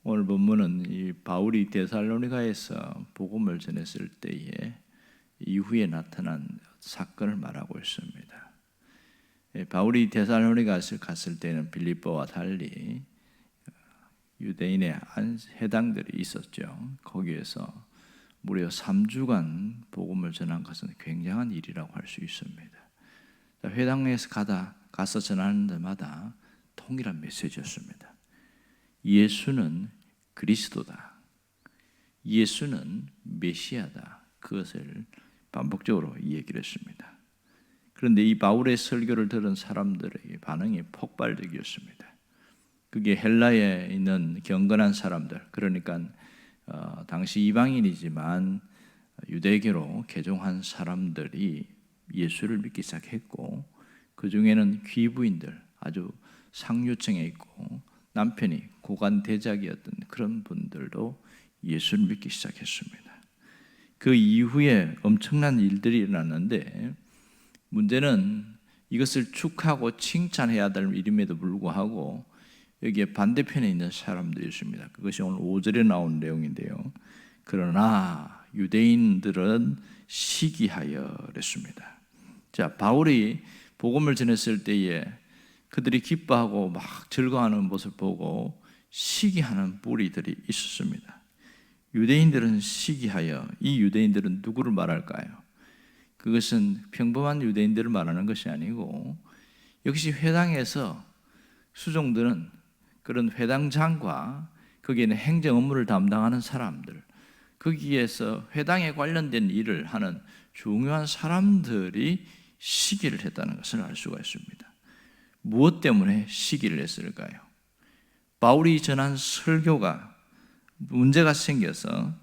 오늘 본문은 이 바울이 데살로니가에서 복음을 전했을 때에 이후에 나타난 사건을 말하고 있습니다. 바울이 데살로니가에 갔을 때는 빌립보와 달리 유대인의 해당들이 있었죠. 거기에서 무려 3주간 복음을 전한 것은 굉장한 일이라고 할 수 있습니다. 회당에서 가서 전하는 데마다 통일한 메시지였습니다. 예수는 그리스도다. 예수는 메시아다. 그것을 반복적으로 얘기를 했습니다. 그런데 이 바울의 설교를 들은 사람들의 반응이 폭발적이었습니다. 그게 헬라에 있는 경건한 사람들, 그러니까 당시 이방인이지만 유대교로 개종한 사람들이 예수를 믿기 시작했고, 그 중에는 귀부인들, 아주 상류층에 있고 남편이 고관대작이었던 그런 분들도 예수를 믿기 시작했습니다. 그 이후에 엄청난 일들이 일어났는데, 문제는 이것을 축하하고 칭찬해야 될 일임에도 불구하고 여기에 반대편에 있는 사람들이 있습니다. 그것이 오늘 5절에 나온 내용인데요. 그러나 유대인들은 시기하여 그랬습니다. 자, 바울이 복음을 전했을 때에 그들이 기뻐하고 막 즐거워하는 모습을 보고 시기하는 무리들이 있었습니다. 유대인들은 시기하여, 이 유대인들은 누구를 말할까요? 그것은 평범한 유대인들을 말하는 것이 아니고, 역시 회당에서 수종들은 그런 회당장과 거기에는 행정 업무를 담당하는 사람들, 거기에서 회당에 관련된 일을 하는 중요한 사람들이 시기를 했다는 것을 알 수가 있습니다. 무엇 때문에 시기를 했을까요? 바울이 전한 설교가 문제가 생겨서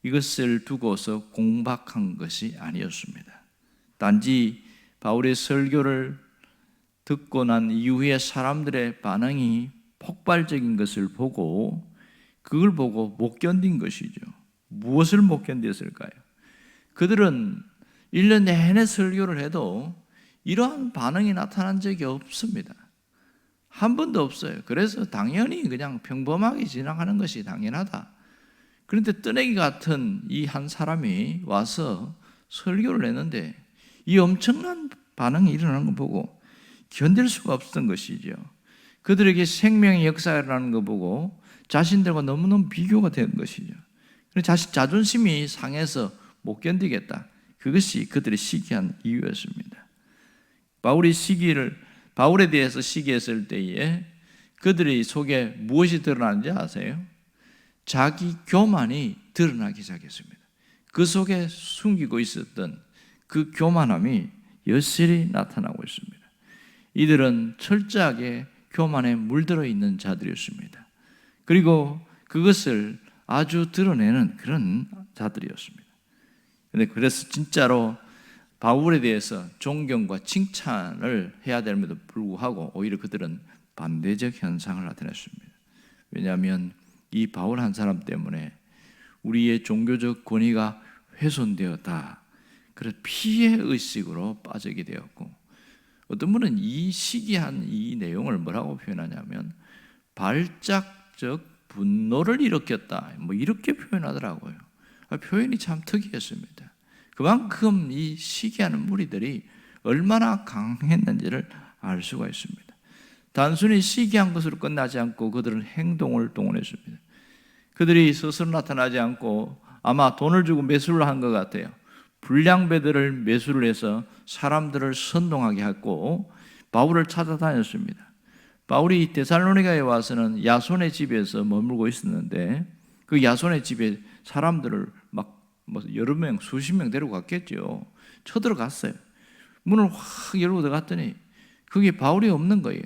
이것을 두고서 공박한 것이 아니었습니다. 단지 바울의 설교를 듣고 난 이후에 사람들의 반응이 폭발적인 것을 보고, 그걸 보고 못 견딘 것이죠. 무엇을 못 견뎠을까요? 그들은 1년 내내 설교를 해도 이러한 반응이 나타난 적이 없습니다. 한 번도 없어요. 그래서 당연히 그냥 평범하게 지나가는 것이 당연하다. 그런데 뜨내기 같은 이 한 사람이 와서 설교를 했는데 이 엄청난 반응이 일어나는 걸 보고 견딜 수가 없었던 것이죠. 그들에게 생명의 역사가 일어나는 거 보고 자신들과 너무너무 비교가 된 것이죠. 자신 자존심이 상해서 못 견디겠다. 그것이 그들의 시기한 이유였습니다. 바울에 대해서 시기했을 때에 그들의 속에 무엇이 드러나는지 아세요? 자기 교만이 드러나기 시작했습니다. 그 속에 숨기고 있었던 그 교만함이 여실히 나타나고 있습니다. 이들은 철저하게 교만에 물들어 있는 자들이었습니다. 그리고 그것을 아주 드러내는 그런 자들이었습니다. 그래서 진짜로 바울에 대해서 존경과 칭찬을 해야 됨에도 불구하고 오히려 그들은 반대적 현상을 나타냈습니다. 왜냐하면 이 바울 한 사람 때문에 우리의 종교적 권위가 훼손되었다. 그래서 피해 의식으로 빠지게 되었고, 어떤 분은 이 시기한 이 내용을 뭐라고 표현하냐면 발작적 분노를 일으켰다, 이렇게 표현하더라고요. 표현이 참 특이했습니다. 그만큼 이 시기하는 무리들이 얼마나 강했는지를 알 수가 있습니다. 단순히 시기한 것으로 끝나지 않고 그들은 행동을 동원했습니다. 그들이 스스로 나타나지 않고 아마 돈을 주고 매수를 한 것 같아요. 불량배들을 매수를 해서 사람들을 선동하게 했고 바울을 찾아다녔습니다. 바울이 데살로니가에 와서는 야손의 집에서 머물고 있었는데 그 야손의 집에 사람들을 막 여러 명, 수십 명 데리고 갔겠죠. 쳐들어갔어요. 문을 확 열고 들어갔더니 그게 바울이 없는 거예요.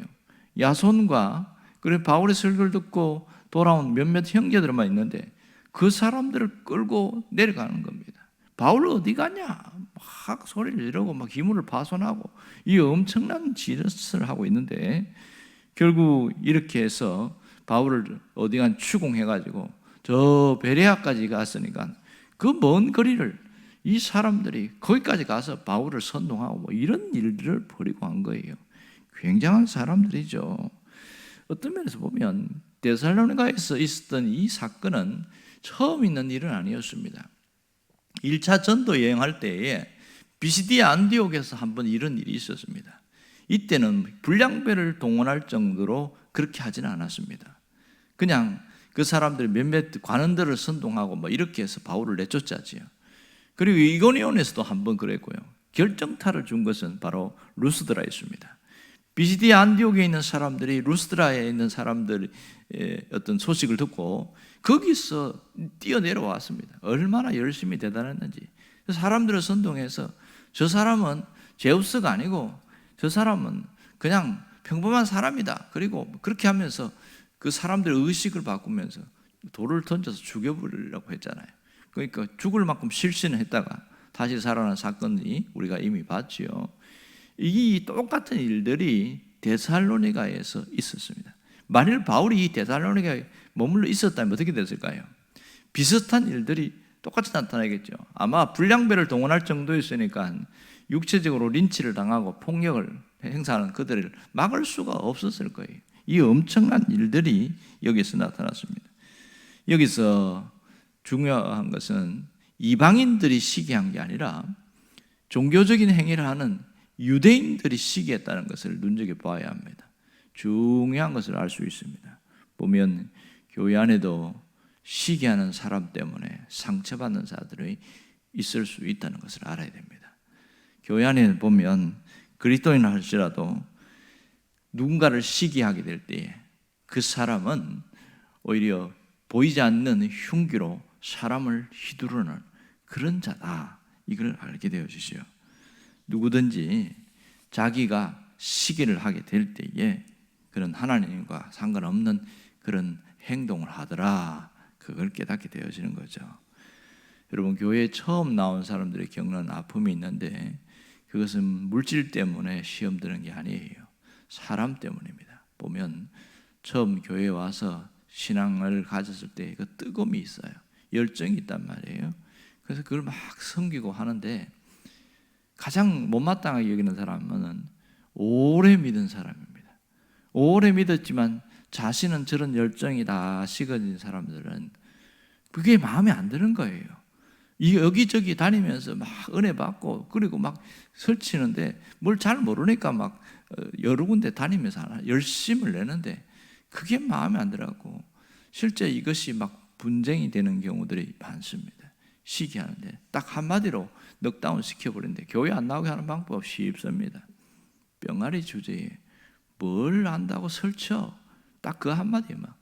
야손과 그래 바울의 설교를 듣고 돌아온 몇몇 형제들만 있는데 그 사람들을 끌고 내려가는 겁니다. 바울 어디 가냐? 막 소리를 지르고 막 기물을 파손하고 이 엄청난 짓을 하고 있는데, 결국 이렇게 해서 바울을 어디간 추궁해가지고 저 베레아까지 갔으니까 그 먼 거리를 이 사람들이 거기까지 가서 바울을 선동하고 이런 일들을 벌이고 한 거예요. 굉장한 사람들이죠. 어떤 면에서 보면 데살로니가에서 있었던 이 사건은 처음 있는 일은 아니었습니다. 1차 전도 여행할 때에 비시디아 안디옥에서 한번 이런 일이 있었습니다. 이때는 불량배를 동원할 정도로 그렇게 하지는 않았습니다. 그냥 그 사람들이 몇몇 관원들을 선동하고 뭐 이렇게 해서 바울을 내쫓았지요. 그리고 이고니온에서도 한번 그랬고요. 결정타를 준 것은 바로 루스드라였습니다. 비시디아 안디옥에 있는 사람들이 루스드라에 있는 사람들의 어떤 소식을 듣고 거기서 뛰어내려왔습니다. 얼마나 열심히 대단했는지. 사람들을 선동해서 저 사람은 제우스가 아니고 저 사람은 그냥 평범한 사람이다. 그리고 그렇게 하면서 그 사람들의 의식을 바꾸면서 돌을 던져서 죽여버리려고 했잖아요. 그러니까 죽을 만큼 실신을 했다가 다시 살아난 사건이 우리가 이미 봤지요. 이 똑같은 일들이 데살로니가에서 있었습니다. 만일 바울이 이 데살로니가에 머물러 있었다면 어떻게 됐을까요? 비슷한 일들이 똑같이 나타나겠죠. 아마 불량배를 동원할 정도였으니까 육체적으로 린치를 당하고 폭력을 행사하는 그들을 막을 수가 없었을 거예요. 이 엄청난 일들이 여기서 나타났습니다. 여기서 중요한 것은 이방인들이 시기한 게 아니라 종교적인 행위를 하는 유대인들이 시기했다는 것을 눈여겨봐야 합니다. 중요한 것을 알 수 있습니다. 보면 교회 안에도 시기하는 사람 때문에 상처받는 자들이 있을 수 있다는 것을 알아야 됩니다. 교회 안에 보면 그리스도인 할지라도 누군가를 시기하게 될 때에 그 사람은 오히려 보이지 않는 흉기로 사람을 휘두르는 그런 자다. 이걸 알게 되어지죠. 누구든지 자기가 시기를 하게 될 때에 그런 하나님과 상관없는 그런 행동을 하더라. 그걸 깨닫게 되어지는 거죠. 여러분, 교회에 처음 나온 사람들이 겪는 아픔이 있는데 그것은 물질 때문에 시험 드는 게 아니에요. 사람 때문입니다. 보면 처음 교회에 와서 신앙을 가졌을 때 그 뜨거움이 있어요. 열정이 있단 말이에요. 그래서 그걸 막 섬기고 하는데 가장 못마땅하게 여기는 사람은 오래 믿은 사람입니다. 오래 믿었지만 자신은 저런 열정이 다 식어진 사람들은 그게 마음에 안 드는 거예요. 여기저기 다니면서 막 은혜 받고 그리고 막 설치는데 뭘 잘 모르니까 막 여러 군데 다니면서 열심을 내는데 그게 마음에 안 들어가고 실제 이것이 막 분쟁이 되는 경우들이 많습니다. 시기하는데 딱 한마디로 넉다운 시켜버리는데 교회 안 나오게 하는 방법 쉽습니다. 병아리 주제에 뭘 안다고 설쳐 딱 그 한마디에 막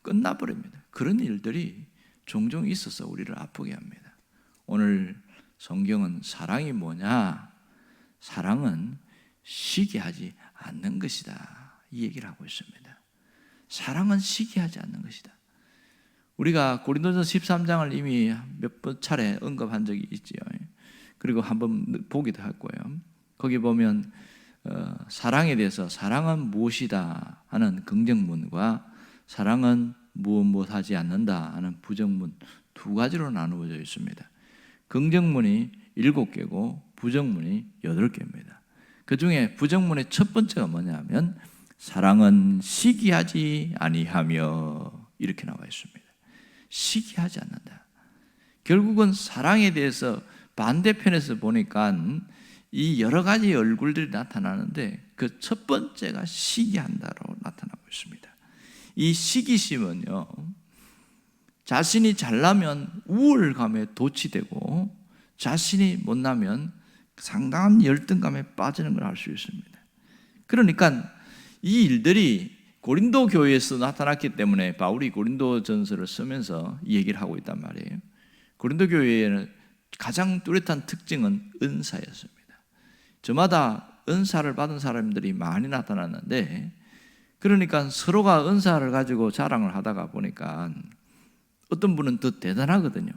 끝나버립니다. 그런 일들이 종종 있어서 우리를 아프게 합니다. 오늘 성경은 사랑이 뭐냐? 사랑은 시기하지 않는 것이다. 이 얘기를 하고 있습니다. 사랑은 시기하지 않는 것이다. 우리가 고린도전서 13장을 이미 몇 번 차례 언급한 적이 있지요. 그리고 한번 보기도 할 거예요. 거기 보면 사랑에 대해서 사랑은 무엇이다 하는 긍정문과 사랑은 무엇하지 않는다 하는 부정문 두 가지로 나누어져 있습니다. 긍정문이 7개고 부정문이 8개입니다. 그 중에 부정문의 첫 번째가 뭐냐면 사랑은 시기하지 아니하며 이렇게 나와 있습니다. 시기하지 않는다. 결국은 사랑에 대해서 반대편에서 보니까 이 여러 가지 얼굴들이 나타나는데 그 첫 번째가 시기한다로 나타나고 있습니다. 이 시기심은요, 자신이 잘나면 우월감에 도취되고 자신이 못나면 상당한 열등감에 빠지는 걸 알 수 있습니다. 그러니까 이 일들이 고린도 교회에서 나타났기 때문에 바울이 고린도전서를 쓰면서 이 얘기를 하고 있단 말이에요. 고린도 교회에는 가장 뚜렷한 특징은 은사였습니다. 저마다 은사를 받은 사람들이 많이 나타났는데 그러니까 서로가 은사를 가지고 자랑을 하다가 보니까 어떤 분은 더 대단하거든요.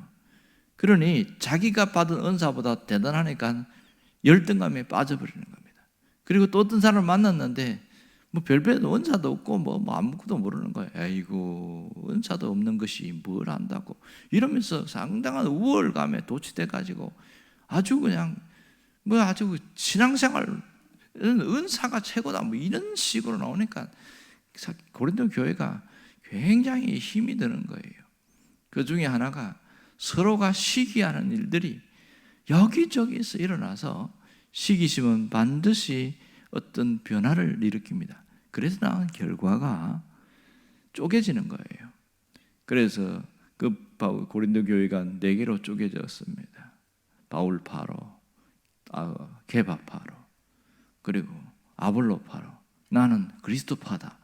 그러니 자기가 받은 은사보다 대단하니까 열등감에 빠져버리는 겁니다. 그리고 또 어떤 사람을 만났는데 뭐 별별도 은사도 없고 뭐 아무것도 모르는 거예요. 아이고 은사도 없는 것이 뭘 안다고 이러면서 상당한 우월감에 도취돼 가지고 아주 그냥 뭐 아주 신앙생활 은사가 최고다 뭐 이런 식으로 나오니까 고린도 교회가 굉장히 힘이 드는 거예요. 그 중에 하나가 서로가 시기하는 일들이 여기저기서 일어나서 시기심은 반드시 어떤 변화를 일으킵니다. 그래서 나온 결과가 쪼개지는 거예요. 그래서 그 고린도 교회가 4개로 쪼개졌습니다. 바울파로, 게바파로, 그리고 아볼로파로, 나는 그리스도파다.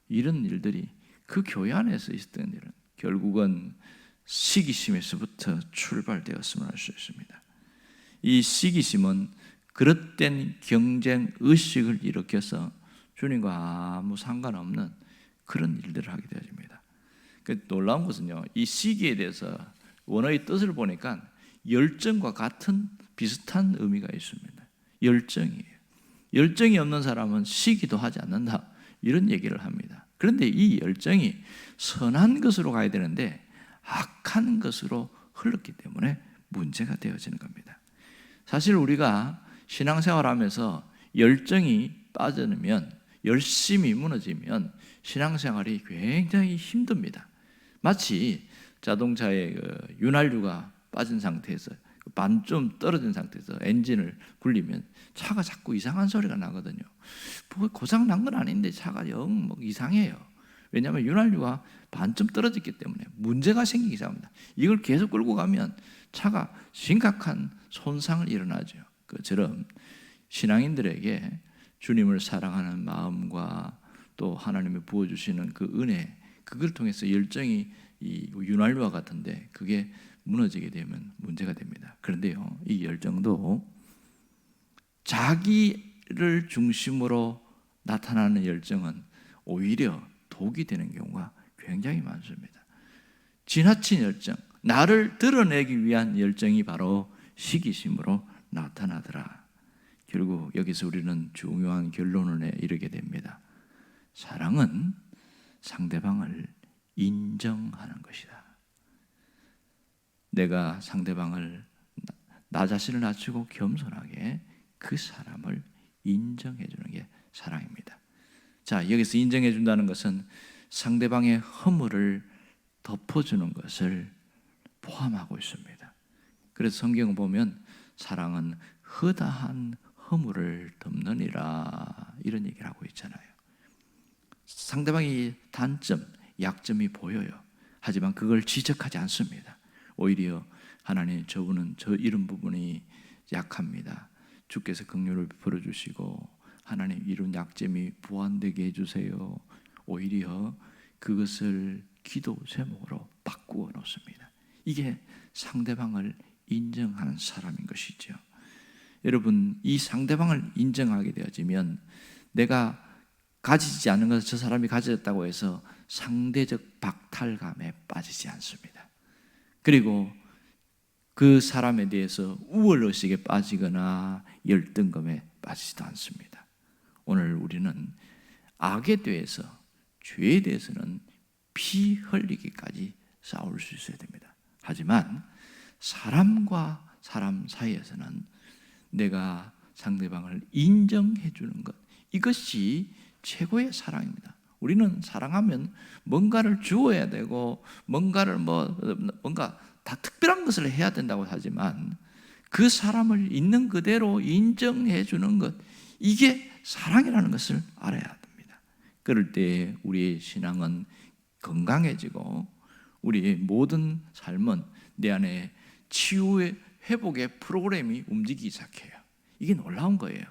이런 일들이 그 교회 안에서 있었던 일은 결국은 시기심에서부터 출발되었음을 알 수 있습니다. 이 시기심은 그릇된 경쟁 의식을 일으켜서 주님과 아무 상관없는 그런 일들을 하게 되어집니다. 놀라운 것은요, 이 시기에 대해서 원어의 뜻을 보니까 열정과 같은 비슷한 의미가 있습니다. 열정이에요. 열정이 없는 사람은 시기도 하지 않는다, 이런 얘기를 합니다. 그런데 이 열정이 선한 것으로 가야 되는데 악한 것으로 흘렀기 때문에 문제가 되어지는 겁니다. 사실 우리가 신앙생활하면서 열정이 빠져나면, 열심이 무너지면 신앙생활이 굉장히 힘듭니다. 마치 자동차의 윤활유가 빠진 상태에서 반쯤 떨어진 상태에서 엔진을 굴리면 차가 자꾸 이상한 소리가 나거든요. 뭐 고장 난 건 아닌데 차가 영 이상해요. 왜냐하면 윤활유가 반쯤 떨어졌기 때문에 문제가 생기기 시작합니다. 이걸 계속 끌고 가면 차가 심각한 손상을 일어나죠. 그처럼 신앙인들에게 주님을 사랑하는 마음과 또 하나님이 부어주시는 그 은혜, 그걸 통해서 열정이 이 윤활유와 같은데 그게 무너지게 되면 문제가 됩니다. 그런데요, 이 열정도 자기를 중심으로 나타나는 열정은 오히려 독이 되는 경우가 굉장히 많습니다. 지나친 열정, 나를 드러내기 위한 열정이 바로 시기심으로 나타나더라. 결국 여기서 우리는 중요한 결론에 이르게 됩니다. 사랑은 상대방을 인정하는 것이다. 내가 상대방을, 나 자신을 낮추고 겸손하게 그 사람을 인정해 주는 게 사랑입니다. 자, 여기서 인정해 준다는 것은 상대방의 허물을 덮어주는 것을 포함하고 있습니다. 그래서 성경을 보면 사랑은 허다한 허물을 덮느니라, 이런 얘기를 하고 있잖아요. 상대방의 단점, 약점이 보여요. 하지만 그걸 지적하지 않습니다. 오히려 하나님, 저분은 저 이런 부분이 약합니다. 주께서 긍휼을 베풀어 주시고 하나님, 이런 약점이 보완되게 해주세요. 오히려 그것을 기도 제목으로 바꾸어 놓습니다. 이게 상대방을 인정하는 사람인 것이죠. 여러분, 이 상대방을 인정하게 되어지면 내가 가지지 않은 것을 저 사람이 가졌다고 해서 상대적 박탈감에 빠지지 않습니다. 그리고 그 사람에 대해서 우월의식에 빠지거나 열등감에 빠지지도 않습니다. 오늘 우리는 악에 대해서, 죄에 대해서는 피 흘리기까지 싸울 수 있어야 됩니다. 하지만 사람과 사람 사이에서는 내가 상대방을 인정해 주는 것, 이것이 최고의 사랑입니다. 우리는 사랑하면 뭔가를 주어야 되고 뭔가 다 특별한 것을 해야 된다고 하지만 그 사람을 있는 그대로 인정해 주는 것, 이게 사랑이라는 것을 알아야 됩니다. 그럴 때 우리의 신앙은 건강해지고 우리의 모든 삶은 내 안에 치유의 회복의 프로그램이 움직이기 시작해요. 이게 놀라운 거예요.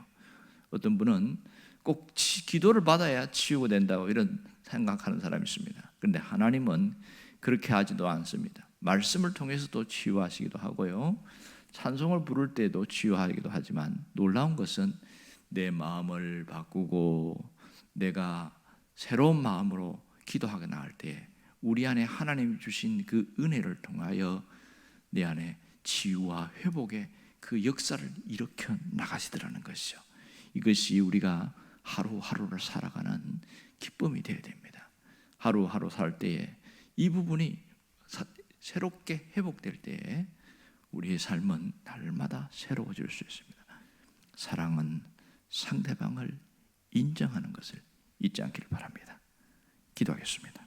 어떤 분은 꼭 기도를 받아야 치유가 된다고 이런 생각하는 사람이 있습니다. 그런데 하나님은 그렇게 하지도 않습니다. 말씀을 통해서도 치유하시기도 하고요, 찬송을 부를 때도 치유하기도 하지만 놀라운 것은 내 마음을 바꾸고 내가 새로운 마음으로 기도하게 나갈 때 우리 안에 하나님이 주신 그 은혜를 통하여 내 안에 치유와 회복의 그 역사를 일으켜 나가시더라는 것이죠. 이것이 우리가 하루하루를 살아가는 기쁨이 되어야 됩니다. 하루하루 살 때에 이 부분이 새롭게 회복될 때에 우리의 삶은 날마다 새로워질 수 있습니다. 사랑은 상대방을 인정하는 것을 잊지 않기를 바랍니다. 기도하겠습니다.